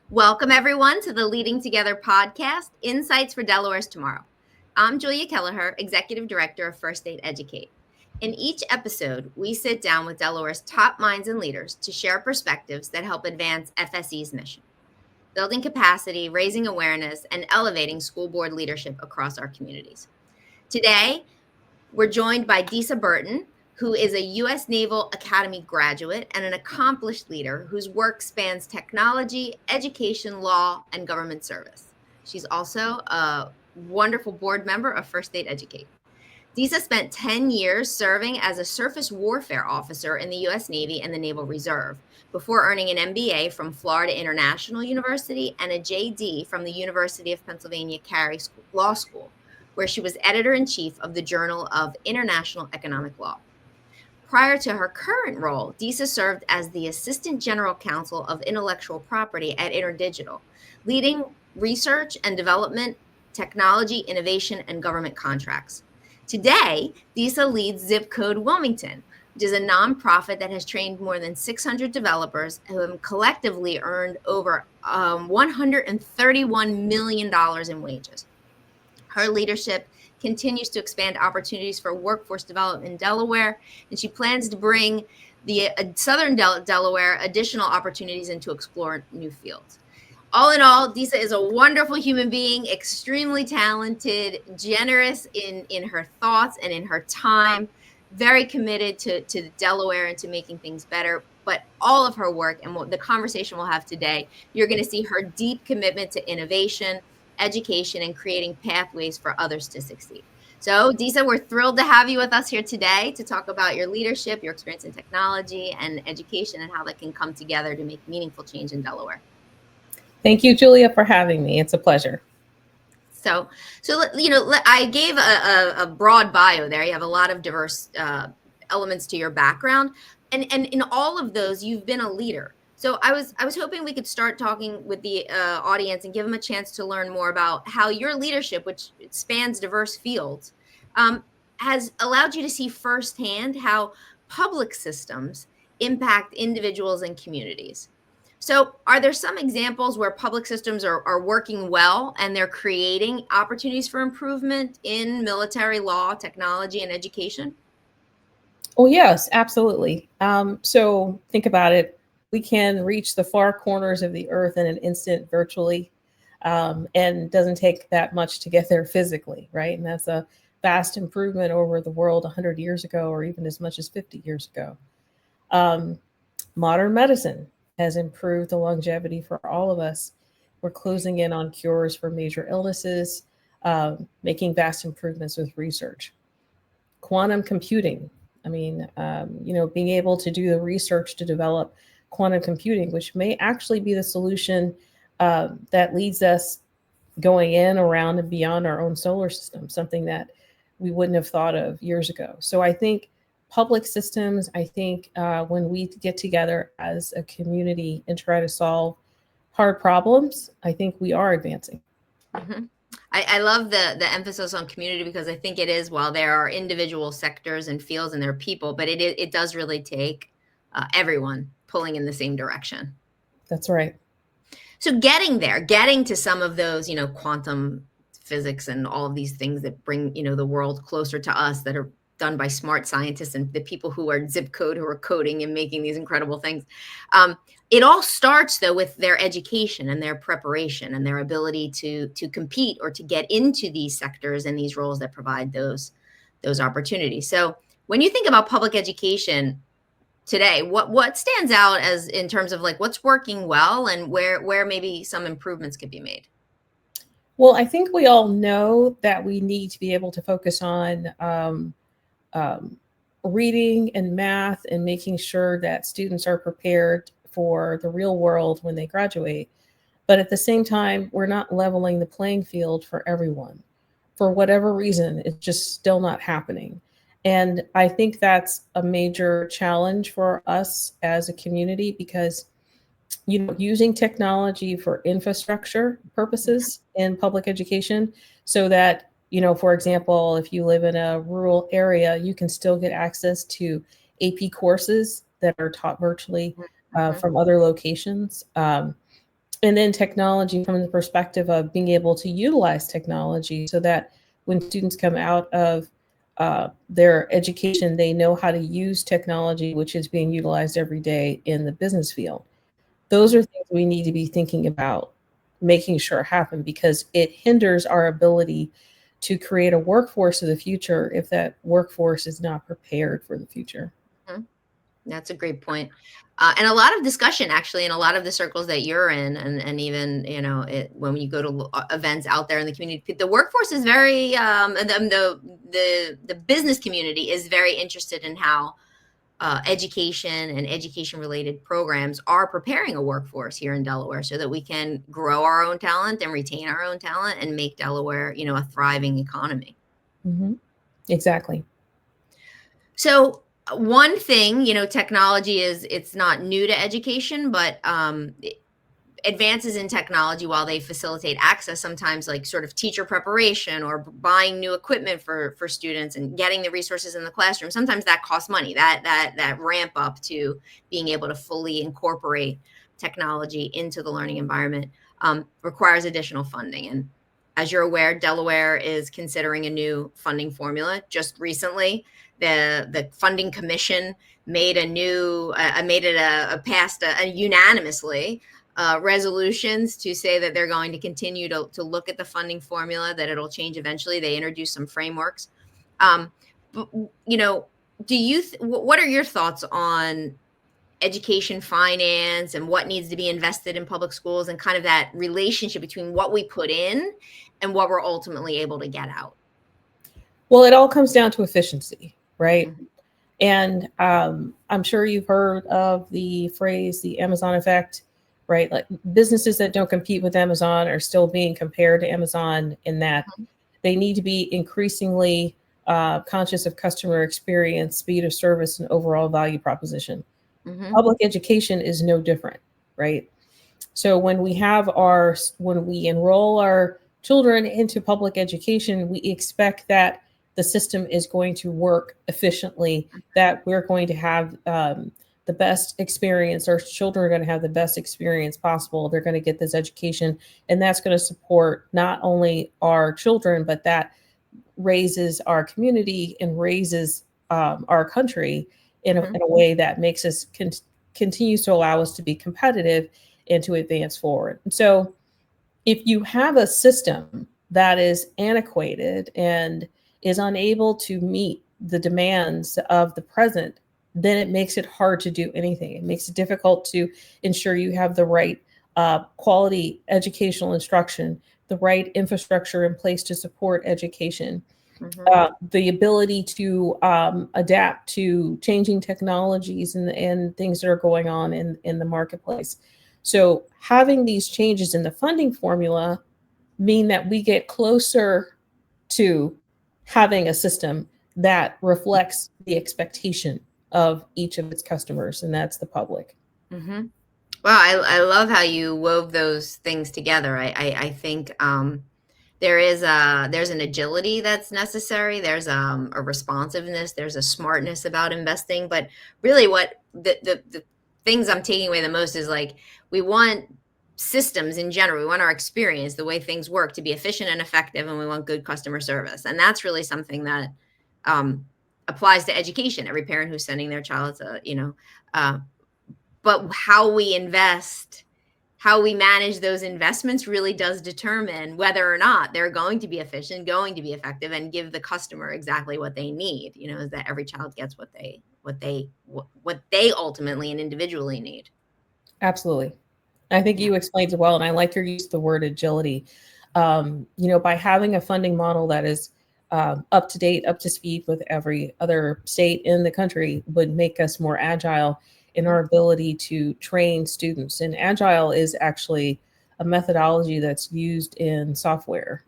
Welcome, everyone, to the Leading Together podcast, Insights for Delaware's Tomorrow. I'm Julia Kelleher, Executive Director of First Aid Educate. In each episode, we sit down with Delaware's top minds and leaders to share perspectives that help advance FSE's mission, building capacity, raising awareness, and elevating school board leadership across our communities. Today, we're joined by Desa Burton, who is a U.S. Naval Academy graduate and an accomplished leader whose work spans technology, education, law, and government service. She's also a wonderful board member of First Aid Educate. Desa spent 10 years serving as a surface warfare officer in the U.S. Navy and the Naval Reserve before earning an MBA from Florida International University and a JD from the University of Pennsylvania Carey Law School, where she was editor-in-chief of the Journal of International Economic Law. Prior to her current role, Desa served as the Assistant General Counsel of Intellectual Property at InterDigital, leading research and development, technology, innovation, and government contracts. Today, Desa leads Zip Code Wilmington, which is a nonprofit that has trained more than 600 developers who have collectively earned over $131 million in wages. Her leadership continues to expand opportunities for workforce development in Delaware, and she plans to bring the southern Delaware additional opportunities and to explore new fields. All in all, Desa is a wonderful human being, extremely talented, generous in her thoughts and in her time, very committed to Delaware and to making things better. But all of her work and the conversation we'll have today, you're going to see her deep commitment to innovation, education, and creating pathways for others to succeed. So, Desa, we're thrilled to have you with us here today to talk about your leadership, your experience in technology and education, and how that can come together to make meaningful change in Delaware. Thank you, Julia, for having me. It's a pleasure. So I gave a broad bio there. You have a lot of diverse elements to your background, and in all of those, you've been a leader. So I was hoping we could start talking with the audience and give them a chance to learn more about how your leadership, which spans diverse fields, has allowed you to see firsthand how public systems impact individuals and communities. So are there some examples where public systems are working well and they're creating opportunities for improvement in military law, technology, and education? Oh, yes, absolutely. So think about it. We can reach the far corners of the earth in an instant virtually, and doesn't take that much to get there physically, right? And that's a vast improvement over the world 100 years ago, or even as much as 50 years ago. Modern medicine has improved the longevity for all of us. We're closing in on cures for major illnesses, making vast improvements with research. Quantum computing. I mean, being able to do the research to develop quantum computing, which may actually be the solution that leads us going in, around, and beyond our own solar system, something that we wouldn't have thought of years ago. So I think public systems, when we get together as a community and try to solve hard problems, I think we are advancing. Mm-hmm. I love the emphasis on community, because I think it is, while there are individual sectors and fields and there are people, but it does really take everyone pulling in the same direction. That's right. So getting to some of those, quantum physics and all of these things that bring, the world closer to us, that are done by smart scientists and the people who are zip code, who are coding and making these incredible things. It all starts, though, with their education and their preparation and their ability to compete or to get into these sectors and these roles that provide those opportunities. So when you think about public education today, what stands out as in terms of like what's working well and where maybe some improvements could be made? Well, I think we all know that we need to be able to focus on reading and math and making sure that students are prepared for the real world when they graduate. But at the same time, we're not leveling the playing field for everyone. For whatever reason, it's just still not happening. And I think that's a major challenge for us as a community, because using technology for infrastructure purposes in public education, so that, for example, if you live in a rural area, you can still get access to AP courses that are taught virtually from other locations. And then technology from the perspective of being able to utilize technology so that when students come out of their education, they know how to use technology, which is being utilized every day in the business field. Those are things we need to be thinking about making sure happen, because it hinders our ability to create a workforce of the future if that workforce is not prepared for the future. Mhm. That's a great point. And a lot of discussion actually in a lot of the circles that you're in, and even, when you go to events out there in the community, the workforce is very, and the business community is very interested in how education and education related programs are preparing a workforce here in Delaware so that we can grow our own talent and retain our own talent and make Delaware, a thriving economy. Mm-hmm. Exactly. So one thing, technology it's not new to education, but advances in technology, while they facilitate access, sometimes like sort of teacher preparation or buying new equipment for students and getting the resources in the classroom, sometimes that costs money. That ramp up to being able to fully incorporate technology into the learning environment requires additional funding. And as you're aware, Delaware is considering a new funding formula. Just recently, the funding commission made passed unanimously resolutions to say that they're going to continue to look at the funding formula, that it'll change eventually. They introduced some frameworks. But, what are your thoughts on education finance and what needs to be invested in public schools, and kind of that relationship between what we put in and what we're ultimately able to get out? Well, it all comes down to efficiency, right? Mhm. And I'm sure you've heard of the phrase, the Amazon effect, right? Like businesses that don't compete with Amazon are still being compared to Amazon, in that they need to be increasingly conscious of customer experience, speed of service, and overall value proposition. Mhm. Public education is no different, right? So when we enroll our children into public education, we expect that the system is going to work efficiently, that we're going to have the best experience. Our children are going to have the best experience possible. They're going to get this education, and that's going to support not only our children, but that raises our community and raises our country in a way that makes us continues to allow us to be competitive and to advance forward. And so if you have a system that is antiquated and is unable to meet the demands of the present, then it makes it hard to do anything. It makes it difficult to ensure you have the right quality educational instruction, the right infrastructure in place to support education, Mhm. the ability to adapt to changing technologies and things that are going on in the marketplace. So having these changes in the funding formula mean that we get closer to having a system that reflects the expectation of each of its customers, and that's the public. Mhm. Well, I love how you wove those things together. I think there's an agility that's necessary. There's a responsiveness. There's a smartness about investing. But really, what the things I'm taking away the most is, like, we want systems in general. We want our experience, the way things work, to be efficient and effective, and we want good customer service. And that's really something that um, applies to education. Every parent who's sending their child to, uh, but how we invest, how we manage those investments really does determine whether or not they're going to be efficient, going to be effective, and give the customer exactly what they need. Is that every child gets what they ultimately and individually need. Absolutely. I think Yeah. you explained it well, and I like your use of the word agility. By having a funding model that is up to date, up to speed with every other state in the country would make us more agile in our ability to train students. And agile is actually a methodology that's used in software.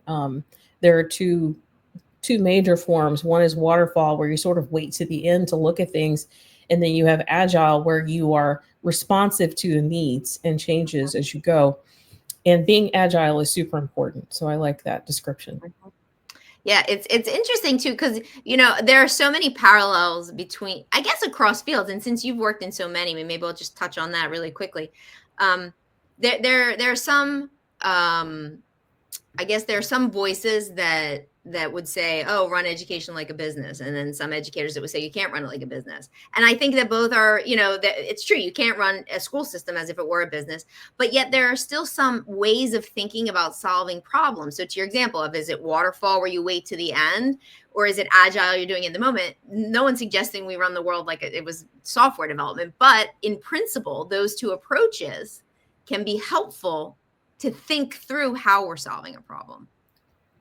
There are two major forms. One is waterfall, where you sort of wait to the end to look at things. And then you have agile, where you are responsive to the needs and changes as you go. And being agile is super important. So I like that description. Yeah, it's interesting too, because there are so many parallels between, I guess, across fields. And since you've worked in so many, maybe I'll just touch on that really quickly. Um, there are some, I guess there are some voices that would say, oh, run education like a business, and then some educators that would say you can't run it like a business. And I think that both are, that it's true, you can't run a school system as if it were a business, but yet there are still some ways of thinking about solving problems. So to your example of, is it waterfall where you wait to the end, or is it agile, you're doing it in the moment? No one's suggesting we run the world like it was software development, but in principle, those two approaches can be helpful to think through how we're solving a problem.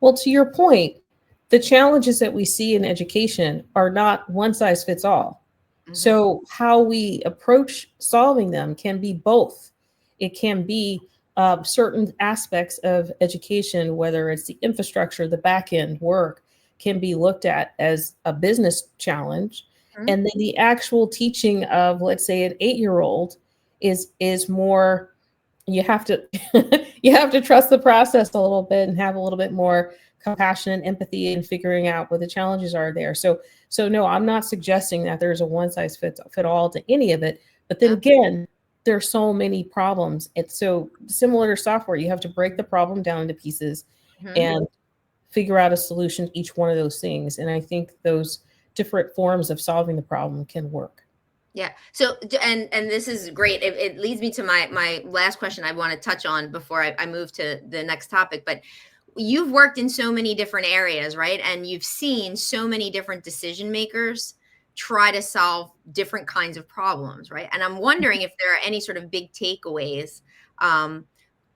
Well, to your point, the challenges that we see in education are not one size fits all. Mm-hmm. So how we approach solving them can be both. It can be certain aspects of education, whether it's the infrastructure, the back end work, can be looked at as a business challenge. Mm-hmm. And then the actual teaching of, let's say, an 8-year-old is more, you have to trust the process a little bit and have a little bit more compassion and empathy in figuring out what the challenges are there. So no, I'm not suggesting that there's a one size fits all to any of it. But then again, there's so many problems. It's so similar to software. You have to break the problem down into pieces and figure out a solution to each one of those things. And I think those different forms of solving the problem can work. Yeah. So, and this is great. It leads me to my last question I want to touch on before I move to the next topic. But you've worked in so many different areas, right? And you've seen so many different decision makers try to solve different kinds of problems, right? And I'm wondering if there are any sort of big takeaways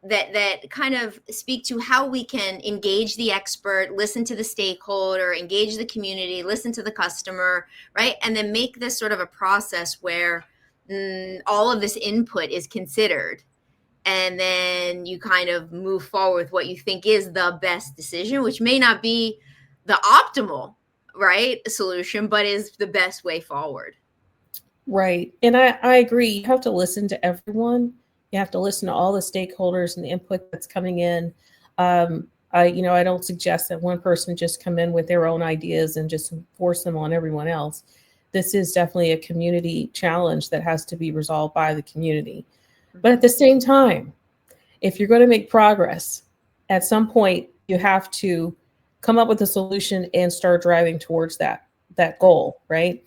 that kind of speak to how we can engage the expert, listen to the stakeholder, engage the community, listen to the customer, right? And then make this sort of a process where all of this input is considered. And then you kind of move forward with what you think is the best decision, which may not be the optimal, right, solution, but is the best way forward. Right. And I agree. You have to listen to everyone. You have to listen to all the stakeholders and the input that's coming in. I don't suggest that one person just come in with their own ideas and just force them on everyone else. This is definitely a community challenge that has to be resolved by the community. But at the same time, if you're going to make progress, at some point you have to come up with a solution and start driving towards that goal, right?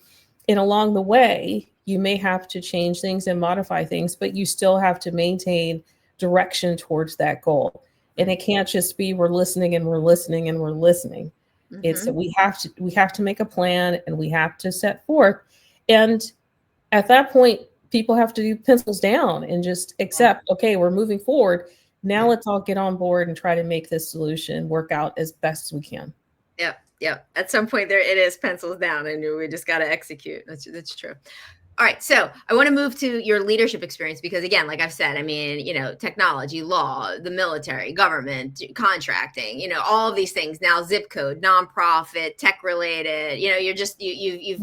And along the way, you may have to change things and modify things, but you still have to maintain direction towards that goal. And it can't just be we're listening and we're listening and we're listening. Mm-hmm. It's that we have to make a plan and we have to set forth. And at that point, people have to do pencils down and just accept, okay, we're moving forward. Now let's all get on board and try to make this solution work out as best as we can. Yeah. At some point there it is pencils down and we just got to execute. That's true. All right. So I want to move to your leadership experience because again, like I've said, I mean, technology, law, the military, government, contracting, all of these things now, zip code, nonprofit, tech related, you've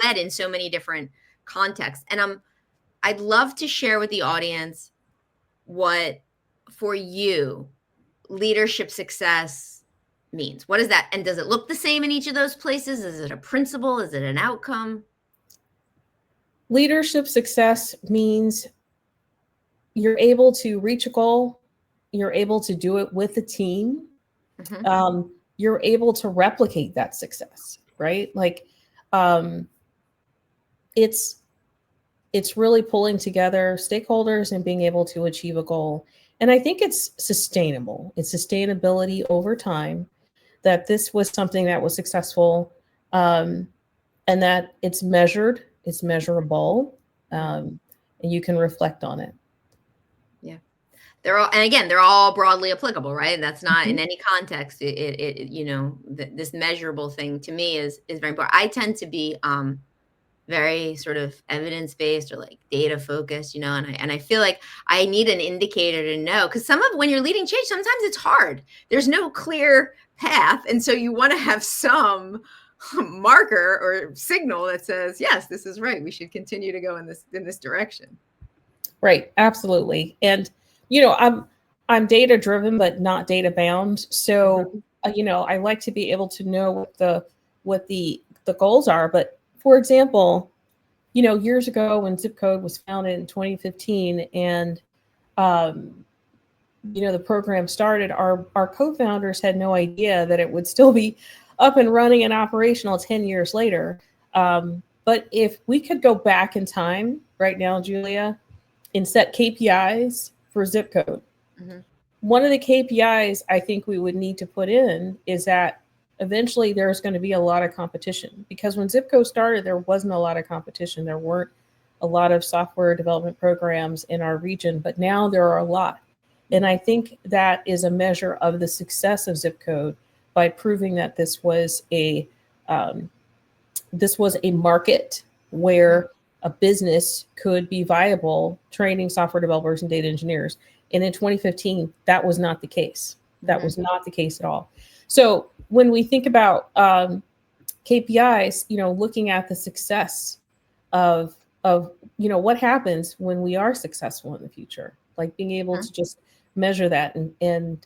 led in so many different contexts. And I'd love to share with the audience what for you leadership success means. What is that? And does it look the same in each of those places? Is it a principle? Is it an outcome? Leadership success means you're able to reach a goal. You're able to do it with a team. Mm-hmm. You're able to replicate that success, right? Like, it's really pulling together stakeholders and being able to achieve a goal. And I think it's sustainable. It's sustainability over time, that this was something that was successful, and that it's measured, it's measurable, and you can reflect on it. Yeah. They're all broadly applicable, right? And that's not in any context. This measurable thing to me is very important. I tend to be very sort of evidence-based or like data focused, and I feel like I need an indicator to know, because when you're leading change, sometimes it's hard. There's no clear path. And so you want to have some marker or signal that says, yes, this is right. We should continue to go in this direction. Right. Absolutely. And, I'm data driven, but not data bound. So, I like to be able to know what the goals are. But for example, years ago when zip code was founded in 2015 and the program started, our co-founders had no idea that it would still be up and running and operational 10 years later. But if we could go back in time right now, Julia, and set KPIs for zip code, one of the KPIs I think we would need to put in is that eventually there's going to be a lot of competition, because when zip code started, there wasn't a lot of competition. There weren't a lot of software development programs in our region, but now there are a lot. And I think that is a measure of the success of zip code by proving that this was a market where a business could be viable training software developers and data engineers. And in 2015, that was not the case. That was not the case at all. So when we think about KPIs, looking at the success of what happens when we are successful in the future, like being able to just measure that and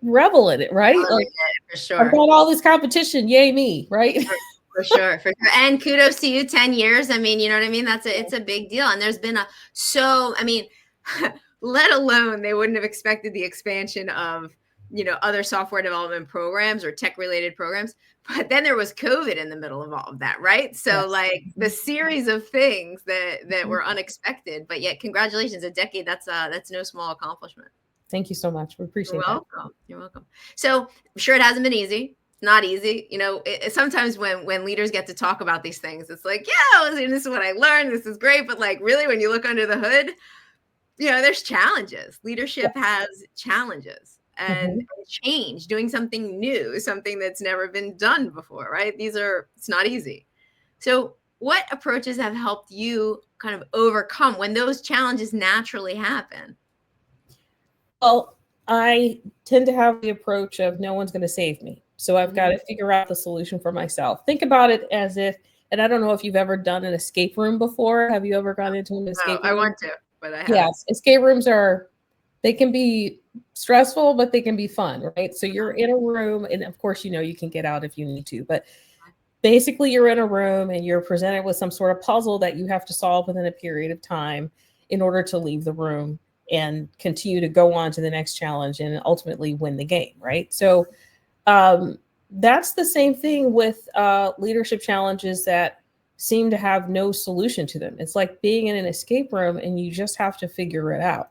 revel in it, right? Like, for sure. I've got all this competition, yay me, right? For sure. And kudos to you, 10 years. I mean, you know what I mean? It's a big deal. And there's been let alone they wouldn't have expected the expansion of, other software development programs or tech related programs. But then there was COVID in the middle of all of that, right? So like the series of things that were unexpected, but yet congratulations, a decade, that's no small accomplishment. Thank you so much. We appreciate that. You're welcome. So I'm sure it hasn't been easy. Not easy. Sometimes when leaders get to talk about these things, it's like, yeah, this is what I learned. This is great. But like, really, when you look under the hood, there's challenges. Leadership has challenges and change, doing something new, something that's never been done before, right? It's not easy. So what approaches have helped you kind of overcome when those challenges naturally happen? Well, I tend to have the approach of no one's going to save me. So I've got to figure out the solution for myself. Think about it as if, and I don't know if you've ever done an escape room before. Have you ever gone into an escape room? I want to, but I haven't. Yes, escape rooms they can be stressful, but they can be fun, right? So you're in a room, and of course, you can get out if you need to, but basically you're in a room and you're presented with some sort of puzzle that you have to solve within a period of time in order to leave the room and continue to go on to the next challenge and ultimately win the game, right? So that's the same thing with leadership challenges that seem to have no solution to them. It's like being in an escape room and you just have to figure it out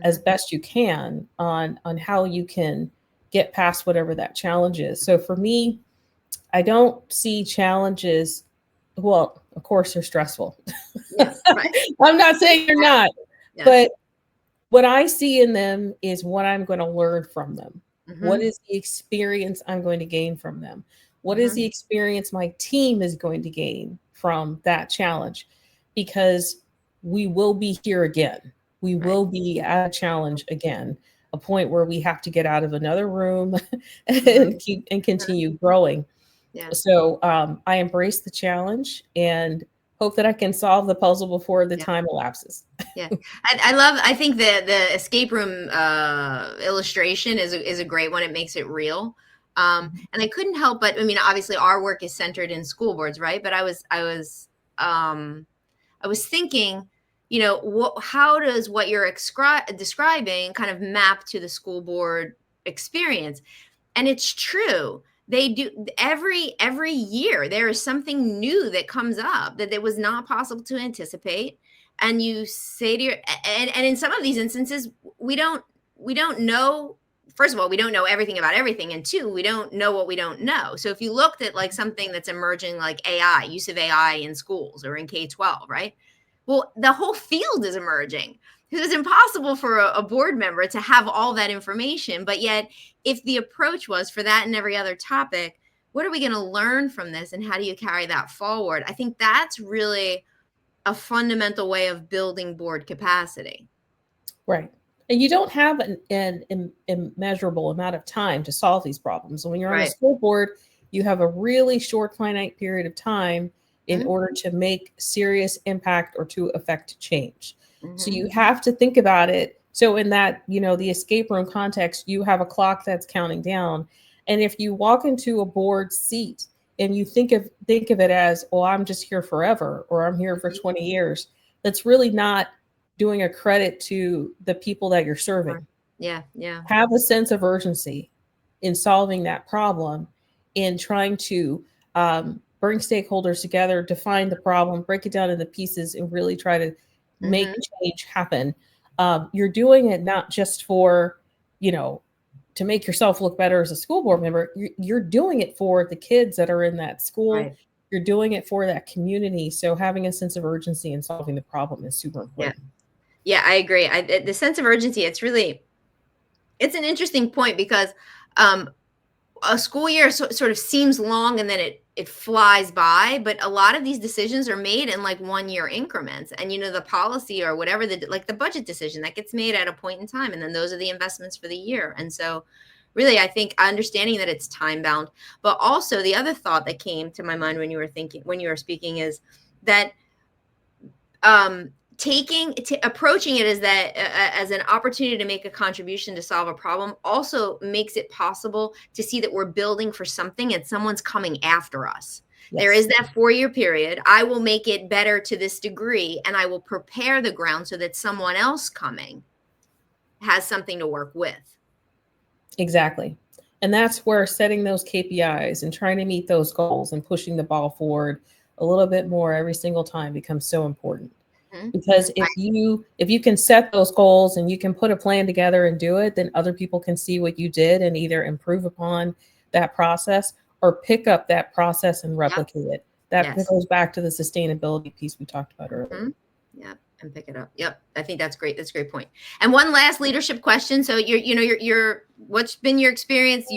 as best you can on how you can get past whatever that challenge is. So for me, I don't see challenges. Well, of course they're stressful. Yes, right. I'm not saying they're not, but what I see in them is what I'm going to learn from them. What is the experience I'm going to gain from them? What is the experience my team is going to gain from that challenge? Because we will be here again. We will be at a challenge again, a point where we have to get out of another room and continue growing. Yeah. So I embrace the challenge and hope that I can solve the puzzle before the time elapses. Yeah. I think the escape room illustration is a great one. It makes it real. And I couldn't help but, obviously our work is centered in school boards, right? But I was thinking, how does what you're describing kind of map to the school board experience? And it's true. They do every year. There is something new that comes up that it was not possible to anticipate. And you say to and in some of these instances, we don't know. First of all, we don't know everything about everything. And two, we don't know what we don't know. So if you looked at like something that's emerging, like AI, use of AI in schools or in K-12, right? Well, the whole field is emerging. It's impossible for a board member to have all that information. But yet, if the approach was for that and every other topic, what are we going to learn from this? And how do you carry that forward? I think that's really a fundamental way of building board capacity. Right. And you don't have an immeasurable amount of time to solve these problems. When you're on a school board, you have a really short, finite period of time in order to make serious impact or to affect change. So you have to think about it. So in that, the escape room context, you have a clock that's counting down. And if you walk into a board seat and you think of it as, oh, I'm just here forever, or I'm here for 20 years, that's really not doing a credit to the people that you're serving. Yeah, yeah. Have a sense of urgency in solving that problem, in trying to bring stakeholders together, define the problem, break it down into pieces, and really try to make change happen. You're doing it not just for, to make yourself look better as a school board member. You're doing it for the kids that are in that school. Right. You're doing it for that community. So having a sense of urgency in solving the problem is super important. Yeah, I agree. The sense of urgency, it's an interesting point because a school year sort of seems long and then it flies by, but a lot of these decisions are made in like 1 year increments. And, the policy or whatever, the budget decision that gets made at a point in time. And then those are the investments for the year. And so really, I think understanding that it's time bound, but also the other thought that came to my mind when you were speaking is that, approaching it as an opportunity to make a contribution to solve a problem also makes it possible to see that we're building for something and someone's coming after us. Yes. There is that 4-year period. I will make it better to this degree, and I will prepare the ground so that someone else coming has something to work with. Exactly. And that's where setting those KPIs and trying to meet those goals and pushing the ball forward a little bit more every single time becomes so important. Because if you can set those goals and you can put a plan together and do it, then other people can see what you did and either improve upon that process or pick up that process and replicate it. That goes back to the sustainability piece we talked about earlier. Yeah, and pick it up. Yep, I think that's great. That's a great point. And one last leadership question. So you're what's been your experience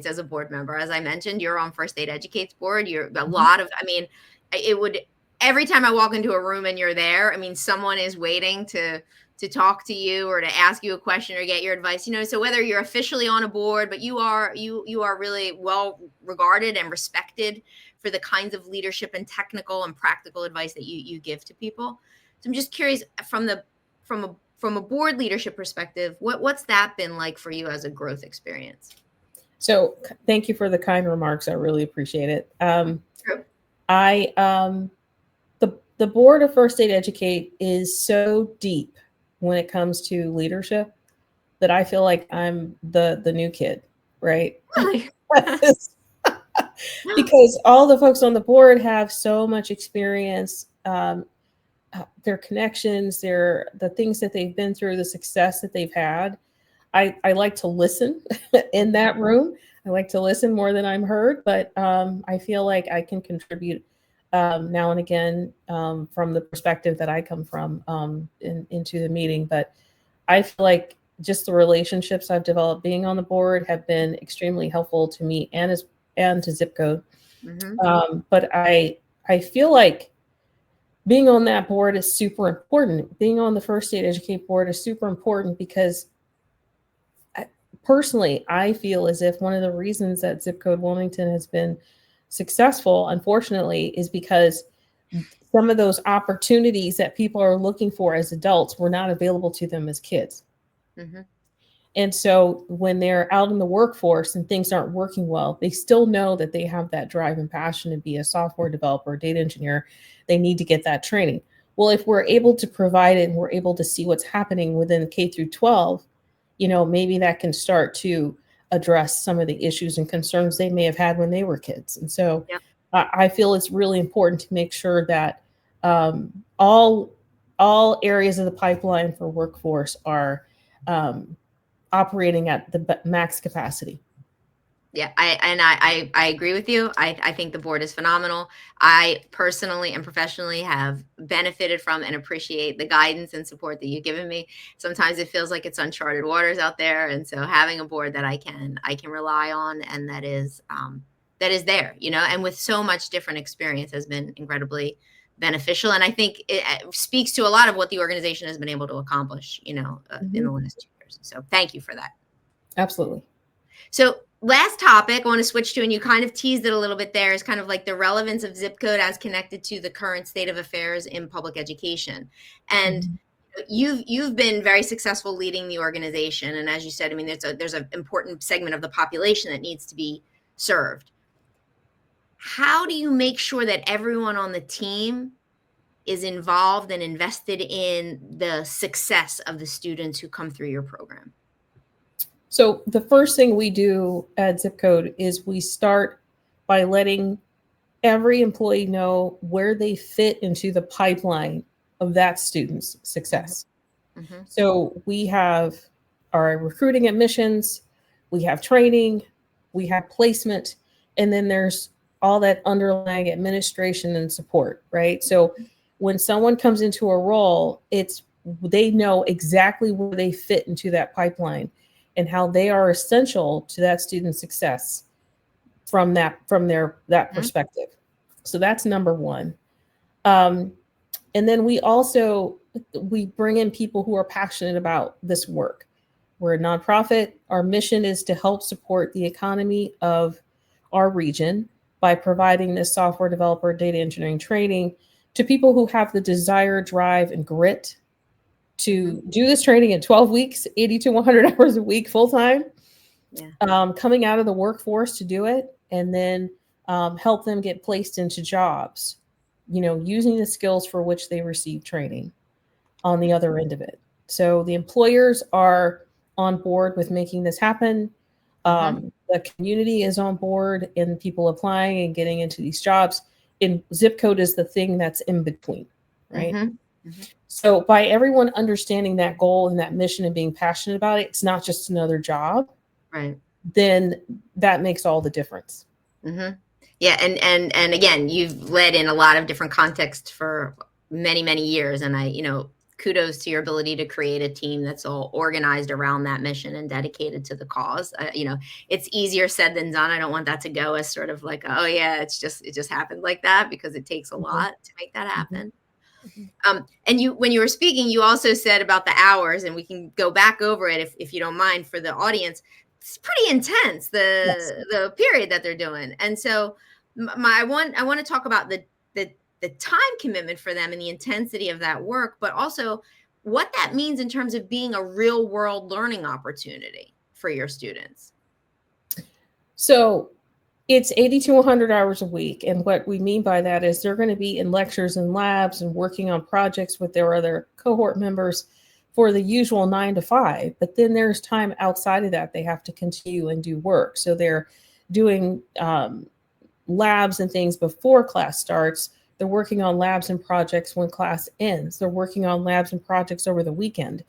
as a board member? As I mentioned, you're on First Aid Educate's board. You're a lot of. I mean, it would. Every time I walk into a room and you're there, I mean, someone is waiting to talk to you or to ask you a question or get your advice, so whether you're officially on a board, but you are really well regarded and respected for the kinds of leadership and technical and practical advice that you give to people. So I'm just curious from a board leadership perspective, what's that been like for you as a growth experience? So thank you for the kind remarks. I really appreciate it. True. The board of First Aid Educate is so deep when it comes to leadership that I feel like I'm the new kid, right? Really? Because all the folks on the board have so much experience, their connections, the things that they've been through, the success that they've had. I like to listen in that room. I like to listen more than I'm heard, but I feel like I can contribute now and again from the perspective that I come from into the meeting. But I feel like just the relationships I've developed being on the board have been extremely helpful to me and to Zip Code. But I feel like being on that board is super important. Being on the First Aid Educate board is super important because personally, I feel as if one of the reasons that Zip Code Wilmington has been successful, unfortunately, is because some of those opportunities that people are looking for as adults were not available to them as kids. And so when they're out in the workforce and things aren't working well, they still know that they have that drive and passion to be a software developer, data engineer. They need to get that training. Well, if we're able to provide it and we're able to see what's happening within K through 12, maybe that can start to address some of the issues and concerns they may have had when they were kids. And so I feel it's really important to make sure that all areas of the pipeline for workforce are operating at the max capacity. Yeah, I agree with you. I think the board is phenomenal. I personally and professionally have benefited from and appreciate the guidance and support that you've given me. Sometimes it feels like it's uncharted waters out there, and so having a board that I can rely on and that is there, and with so much different experience has been incredibly beneficial. And I think it speaks to a lot of what the organization has been able to accomplish, in the last 2 years. So thank you for that. Absolutely. So last topic I want to switch to, and you kind of teased it a little bit there, is kind of like the relevance of zip code as connected to the current state of affairs in public education. And you've been very successful leading the organization. And as you said, I mean, there's an important segment of the population that needs to be served. How do you make sure that everyone on the team is involved and invested in the success of the students who come through your program? So the first thing we do at Zip Code is we start by letting every employee know where they fit into the pipeline of that student's success. Mm-hmm. So we have our recruiting admissions, we have training, we have placement, and then there's all that underlying administration and support, right? So when someone comes into a role, they know exactly where they fit into that pipeline and how they are essential to that student's success from that perspective. So that's number one. And then we bring in people who are passionate about this work. We're a nonprofit. Our mission is to help support the economy of our region by providing this software developer data engineering training to people who have the desire, drive, and grit to do this training in 12 weeks, 80 to 100 hours a week, full time, coming out of the workforce to do it, and then help them get placed into jobs, using the skills for which they receive training on the other end of it. So the employers are on board with making this happen. The community is on board and people applying and getting into these jobs. And Zip Code is the thing that's in between, right? So by everyone understanding that goal and that mission and being passionate about it, it's not just another job, right? Then that makes all the difference. Yeah, and again, you've led in a lot of different contexts for many years, and kudos to your ability to create a team that's all organized around that mission and dedicated to the cause. It's easier said than done. I don't want that to go as sort of like, oh yeah, it just happened like that, because it takes a lot to make that happen. And when you were speaking, you also said about the hours, and we can go back over it if you don't mind for the audience. It's pretty intense, the period that they're doing. And so I want to talk about the time commitment for them and the intensity of that work, but also what that means in terms of being a real world learning opportunity for your students. So it's 80 to 100 hours a week. And what we mean by that is they're going to be in lectures and labs and working on projects with their other cohort members for the usual 9 to 5. But then there's time outside of that. They have to continue and do work. So they're doing labs and things before class starts. They're working on labs and projects when class ends. They're working on labs and projects over the weekend.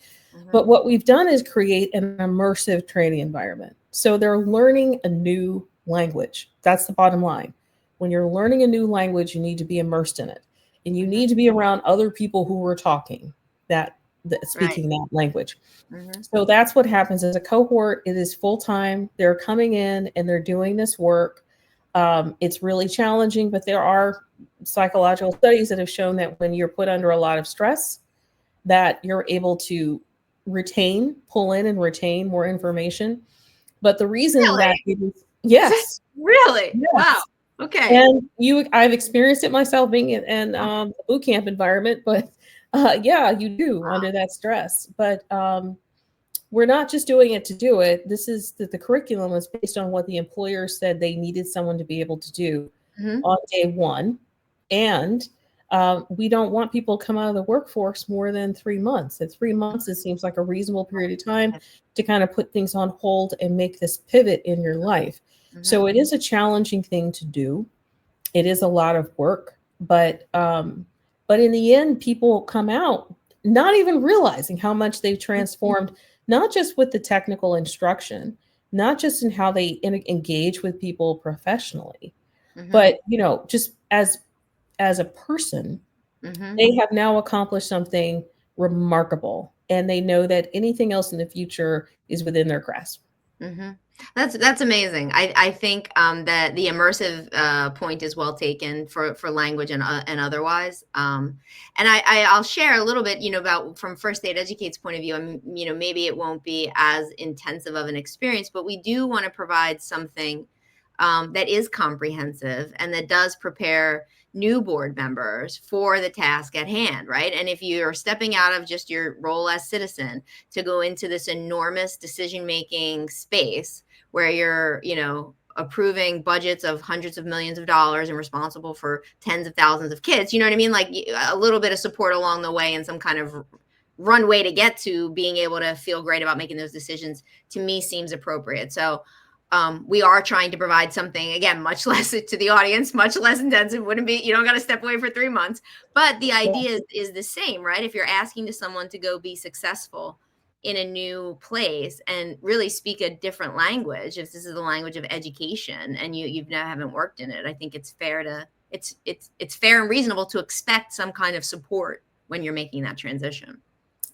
But what we've done is create an immersive training environment. So they're learning a new language. That's the bottom line. When you're learning a new language, you need to be immersed in it. And you need to be around other people who are talking speaking that language. So that's what happens as a cohort. It is full-time. They're coming in and they're doing this work. It's really challenging, but there are psychological studies that have shown that when you're put under a lot of stress, that you're able to pull in and retain more information. But the reason that it is, yes. Really? Yes. Wow. Okay. And I've experienced it myself being in a boot camp environment, but you do under that stress. But we're not just doing it to do it. This is the curriculum is based on what the employer said they needed someone to be able to do on day one. And we don't want people to come out of the workforce more than 3 months. At 3 months, it seems like a reasonable period of time to kind of put things on hold and make this pivot in your life. So it is a challenging thing to do. It is a lot of work, but in the end, people come out not even realizing how much they've transformed, not just with the technical instruction, not just in how they engage with people professionally, but just as a person, they have now accomplished something remarkable, and they know that anything else in the future is within their grasp. That's amazing. I think that the immersive point is well taken for language and otherwise. And I'll share a little bit, about from First Aid Educate's point of view. Maybe it won't be as intensive of an experience, but we do want to provide something that is comprehensive and that does prepare new board members for the task at hand, right? And if you're stepping out of just your role as citizen to go into this enormous decision-making space where you're, approving budgets of hundreds of millions of dollars and responsible for tens of thousands of kids. You know what I mean? Like a little bit of support along the way and some kind of runway to get to being able to feel great about making those decisions, to me, seems appropriate. So we are trying to provide something, again, much less to the audience, much less intensive. Wouldn't be, you don't got to step away for 3 months. But the idea is the same, right? If you're asking to someone to go be successful in a new place and really speak a different language, if this is the language of education and you haven't worked in it, I think it's fair to it's fair and reasonable to expect some kind of support when you're making that transition.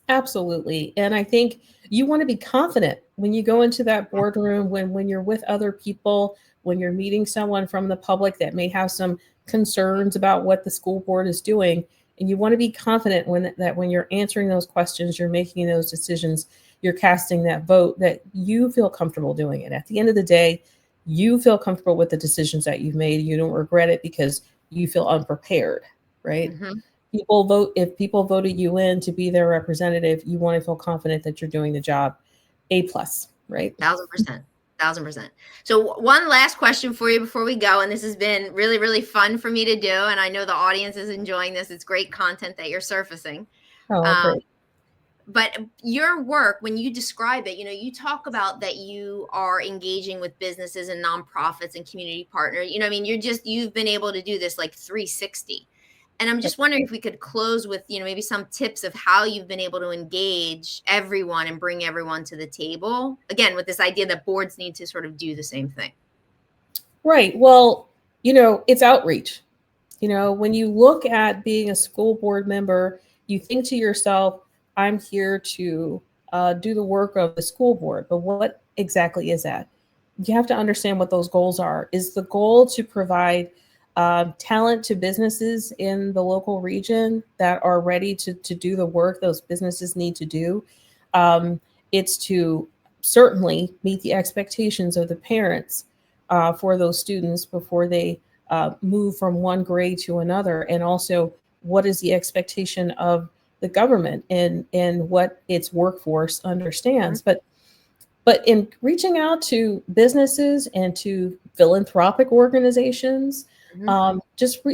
Absolutely. And I think you want to be confident when you go into that boardroom, when you're with other people, when you're meeting someone from the public that may have some concerns about what the school board is doing. And you want to be confident when you're answering those questions, you're making those decisions, you're casting that vote, that you feel comfortable doing it. At the end of the day, you feel comfortable with the decisions that you've made. You don't regret it because you feel unprepared, right? Mm-hmm. If people voted you in to be their representative, you want to feel confident that you're doing the job A+, right? 1,000%. So one last question for you before we go, and this has been really, really fun for me to do, and I know the audience is enjoying this. It's great content that you're surfacing. Great. But your work, when you describe it, you talk about that you are engaging with businesses and nonprofits and community partners. You've been able to do this like 360. And I'm just wondering if we could close with, maybe some tips of how you've been able to engage everyone and bring everyone to the table. Again, with this idea that boards need to sort of do the same thing. Right. Well, it's outreach. When you look at being a school board member, you think to yourself, I'm here to do the work of the school board. But what exactly is that? You have to understand what those goals are. Is the goal to provide talent to businesses in the local region that are ready to do the work those businesses need to do? It's to certainly meet the expectations of the parents for those students before they move from one grade to another. And also, what is the expectation of the government and what its workforce understands? Mm-hmm. But in reaching out to businesses and to philanthropic organizations, Mm-hmm. just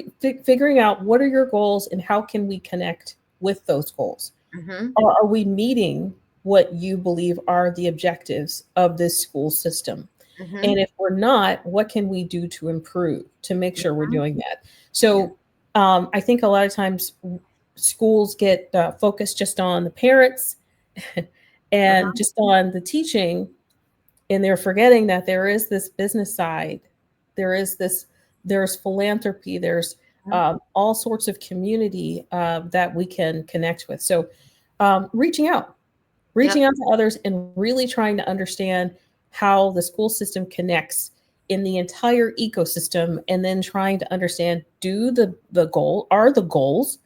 figuring out what are your goals and how can we connect with those goals? Mm-hmm. Are we meeting what you believe are the objectives of this school system? Mm-hmm. And if we're not, what can we do to improve to make sure we're doing that? So I think a lot of times schools get focused just on the parents and just on the teaching, and they're forgetting that there is this business side. There's philanthropy, there's all sorts of community that we can connect with. So reaching out to others and really trying to understand how the school system connects in the entire ecosystem, and then trying to understand, are the goals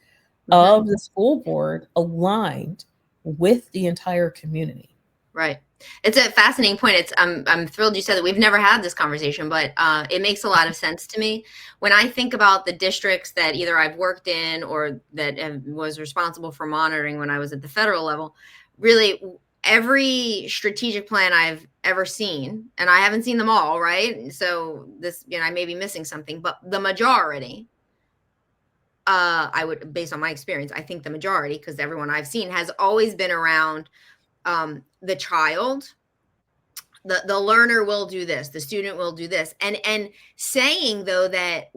of the school board aligned with the entire community? Right. It's a fascinating point. I'm thrilled you said that. We've never had this conversation, but it makes a lot of sense to me. When I think about the districts that either I've worked in or that was responsible for monitoring when I was at the federal level, really every strategic plan I've ever seen, and I haven't seen them all, right? So this, I may be missing something, but the majority, I would, based on my experience, I think the majority, because everyone I've seen has always been around the child. The learner will do this, the student will do this, and saying though that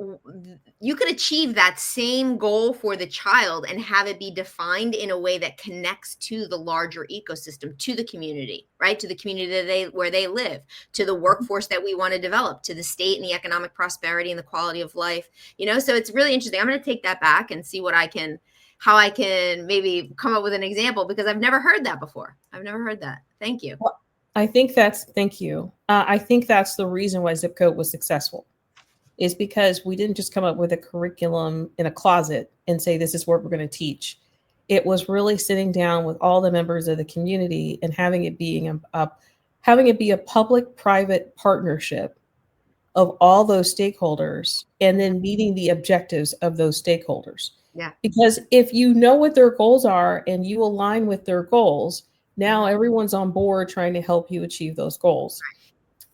you could achieve that same goal for the child and have it be defined in a way that connects to the larger ecosystem, to the community, right? To the community where they live, to the workforce that we want to develop, to the state and the economic prosperity and the quality of life. So it's really interesting. I'm going to take that back and see how I can maybe come up with an example, because I've never heard that before. I've never heard that. Thank you. Well, thank you. I think that's the reason why Zip Code was successful, is because we didn't just come up with a curriculum in a closet and say, this is what we're going to teach. It was really sitting down with all the members of the community and having it be a public-private partnership of all those stakeholders, and then meeting the objectives of those stakeholders. Yeah. Because if you know what their goals are and you align with their goals, now everyone's on board trying to help you achieve those goals.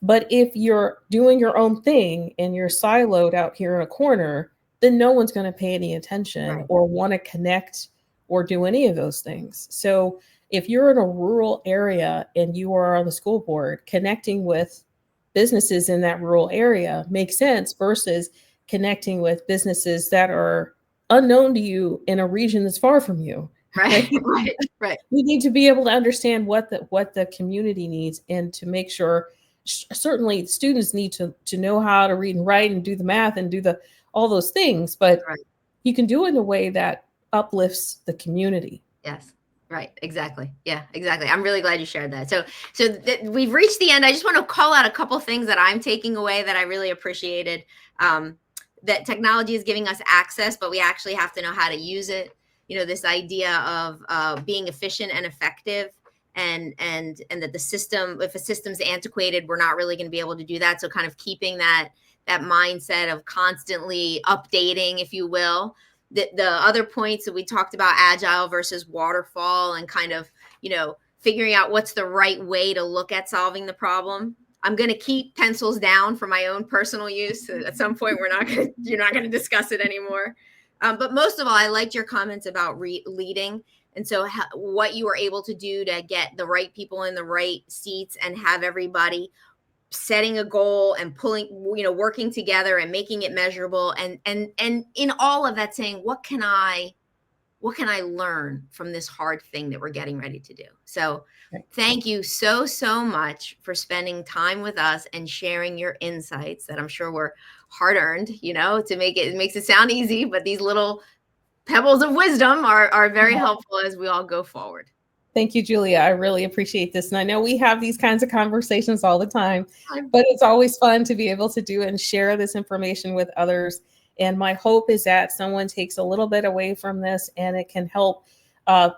But if you're doing your own thing and you're siloed out here in a corner, then no one's going to pay any attention Right. or want to connect or do any of those things. So if you're in a rural area and you are on the school board, connecting with businesses in that rural area makes sense versus connecting with businesses that are unknown to you in a region that's far from you. Right. Right. Right. We need to be able to understand what the community needs, and to make sure, certainly students need to know how to read and write and do the math and do the all those things, but Right. you can do it in a way that uplifts the community. Yes. Right. Exactly. Yeah, exactly. I'm really glad you shared that. So we've reached the end. I just want to call out a couple things that I'm taking away that I really appreciated. That technology is giving us access, but we actually have to know how to use it. This idea of being efficient and effective, and that the system, if a system's antiquated, we're not really going to be able to do that. So kind of keeping that mindset of constantly updating, if you will. The other points that we talked about, agile versus waterfall, and kind of, figuring out what's the right way to look at solving the problem. I'm going to keep pencils down for my own personal use. At some point, you're not going to discuss it anymore. But most of all, I liked your comments about leading. And so what you were able to do to get the right people in the right seats and have everybody setting a goal and pulling, working together and making it measurable. And in all of that, saying, what can I learn from this hard thing that we're getting ready to do? So thank you so much for spending time with us and sharing your insights that I'm sure were hard-earned, to make it makes it sound easy, but these little pebbles of wisdom are very helpful as we all go forward. Thank you, Julia. I really appreciate this. And I know we have these kinds of conversations all the time, but it's always fun to be able to do and share this information with others. And my hope is that someone takes a little bit away from this and it can help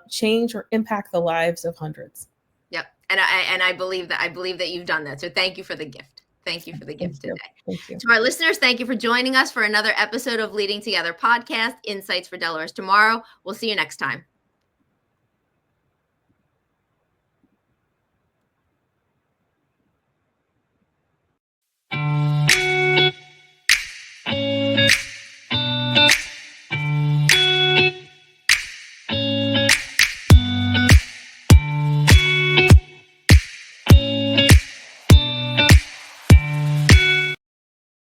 change or impact the lives of hundreds. Yep. And I believe that you've done that. So thank you for the gift. Thank you for the gift today. Thank you. To our listeners, thank you for joining us for another episode of Leading Together Podcast, Insights for Delaware's Tomorrow. We'll see you next time.